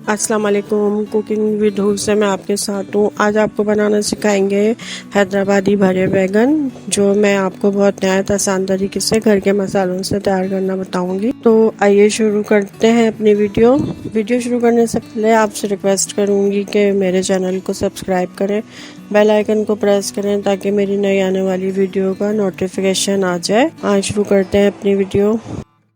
अस्सलाम वालेकुम। Cooking with हूँ से मैं आपके साथ हूँ। आज आपको बनाना सिखाएंगे हैदराबादी भरे बैगन, जो मैं आपको बहुत नहायत आसान तरीके से घर के मसालों से तैयार करना बताऊंगी। तो आइए शुरू करते हैं अपनी वीडियो शुरू करने से पहले आपसे रिक्वेस्ट करूंगी कि मेरे चैनल को सब्सक्राइब करें, बेल आइकन को प्रेस करें ताकि मेरी नई आने वाली वीडियो का नोटिफिकेशन आ जाए। आज शुरू करते हैं अपनी वीडियो।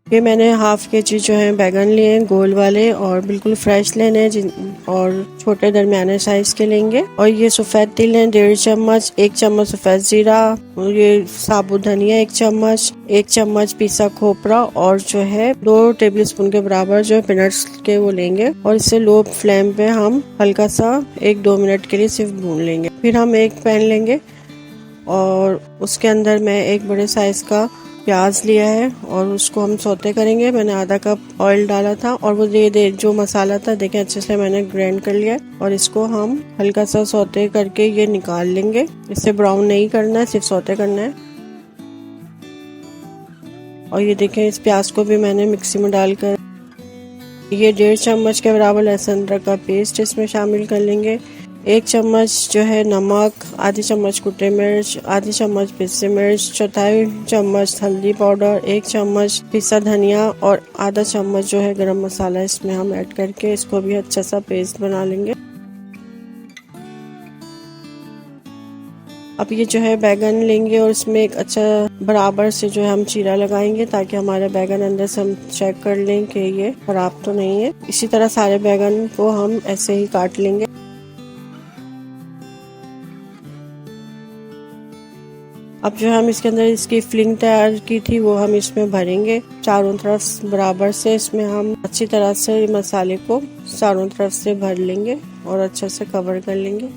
ये मैंने हाफ केजी जो है बैगन लिए हैं, गोल वाले और बिल्कुल फ्रेश लेने हैं, और छोटे दरमियाने साइज के लेंगे। और ये सफ़ेद तिल है 1.5 चम्मच, 1 चम्मच सफ़ेद जीरा, ये साबुत धनिया 1 चम्मच, 1 चम्मच पिसा खोपरा, और जो है 2 टेबलस्पून के बराबर जो है पीनट्स के वो लेंगे। और इसे लो फ्लेम पे हम हल्का सा 1-2 मिनट के लिए सिर्फ भून लेंगे। फिर हम एक पैन लेंगे और उसके अंदर मैं एक बड़े साइज का प्याज लिया है और उसको हम सौते करेंगे। मैंने आधा कप ऑयल डाला था और वो ये जो मसाला था देखें अच्छे से मैंने ग्राइंड कर लिया और इसको हम हल्का सा सौते करके ये निकाल लेंगे। इसे ब्राउन नहीं करना है, सिर्फ सौते करना है। और ये देखें इस प्याज को भी मैंने मिक्सी में डालकर ये 1.5 चम्मच के बराबर लहसुन अदरक का पेस्ट इसमें शामिल कर लेंगे। 1 चम्मच जो है नमक, आधी चम्मच कुटे मिर्च, आधी चम्मच पिसी मिर्च, चौथाई चम्मच हल्दी पाउडर, 1 चम्मच पिसा धनिया और आधा चम्मच जो है गरम मसाला इसमें हम ऐड करके इसको भी अच्छा सा पेस्ट बना लेंगे। अब ये जो है बैगन लेंगे और इसमें एक अच्छा बराबर से जो है हम चीरा लगाएंगे ताकि हमारे बैगन अंदर से हम चेक कर लें कि ये खराब तो नहीं है। इसी तरह सारे बैगन को हम ऐसे ही काट लेंगे। अब जो हम इसके अंदर इसकी फिलिंग तैयार की थी वो हम इसमें भरेंगे चारों तरफ बराबर से। इसमें हम अच्छी तरह से मसाले को चारों तरफ से भर लेंगे और अच्छे से कवर कर लेंगे।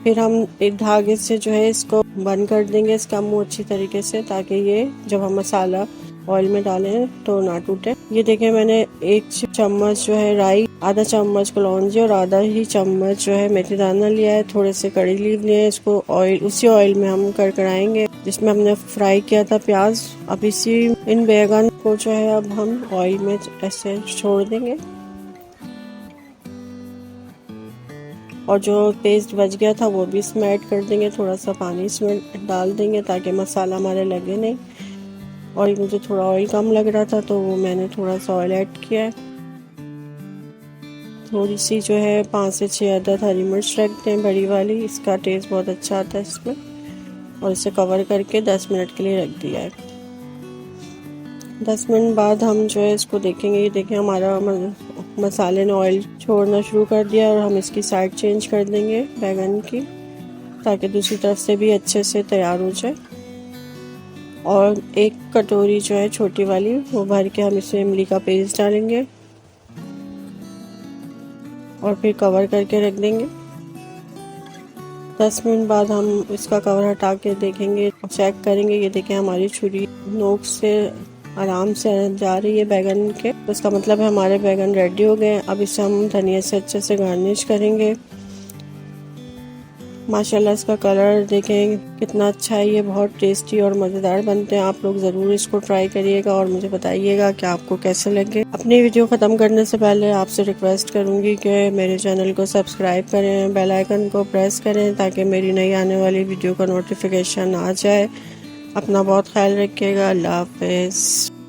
फिर हम एक धागे से जो है इसको बंद कर देंगे इसका मुंह अच्छी तरीके से, ताकि ये जब हम मसाला ऑयल में डालें तो ना टूटे। ये देखें मैंने 1 चम्मच जो है राई, आधा चम्मच कलौंजी और आधा ही चम्मच जो है मेथी दाना लिया है। थोड़े से कड़ी लीव लिए हैं। इसको उसी ऑयल में हम कड़कड़ाएंगे जिसमें हमने फ्राई किया था प्याज। अब इन बैगन को जो है अब हम ऑयल में ऐसे छोड़ देंगे और जो पेस्ट बच गया था वो भी इसमें ऐड कर देंगे। थोड़ा सा पानी इसमें डाल देंगे ताकि मसाला हमारे लगे नहीं। और मुझे थोड़ा ऑयल कम लग रहा था तो वो मैंने थोड़ा सा ऑयल ऐड किया है। थोड़ी सी जो है 5 से 6 अदद हरी मिर्च रखते हैं बड़ी वाली, इसका टेस्ट बहुत अच्छा आता है इसमें। और इसे कवर करके 10 मिनट के लिए रख दिया है। 10 मिनट बाद हम जो है इसको देखेंगे। ये देखें हमारा मसाले ने ऑयल छोड़ना शुरू कर दिया और हम इसकी साइड चेंज कर देंगे बैगन की, ताकि दूसरी तरफ से भी अच्छे से तैयार हो जाए। और एक कटोरी जो है छोटी वाली वो भर के हम इसमें इमली का पेस्ट डालेंगे और फिर कवर करके रख देंगे। 10 मिनट बाद हम इसका कवर हटा के देखेंगे, चेक करेंगे। ये देखें हमारी छुरी नोक से आराम से जा रही है बैगन के, तो इसका मतलब है हमारे बैगन रेडी हो गए। अब इसे हम धनिया से अच्छे से गार्निश करेंगे। माशाल्लाह इसका कलर देखें कितना अच्छा है। ये बहुत टेस्टी और मज़ेदार बनते हैं। आप लोग ज़रूर इसको ट्राई करिएगा और मुझे बताइएगा कि आपको कैसे लगे। अपनी वीडियो ख़त्म करने से पहले आपसे रिक्वेस्ट करूंगी कि मेरे चैनल को सब्सक्राइब करें, बेल आइकन को प्रेस करें ताकि मेरी नई आने वाली वीडियो का नोटिफिकेशन आ जाए। अपना बहुत ख्याल रखिएगा। अल्लाह हाफ़िज़।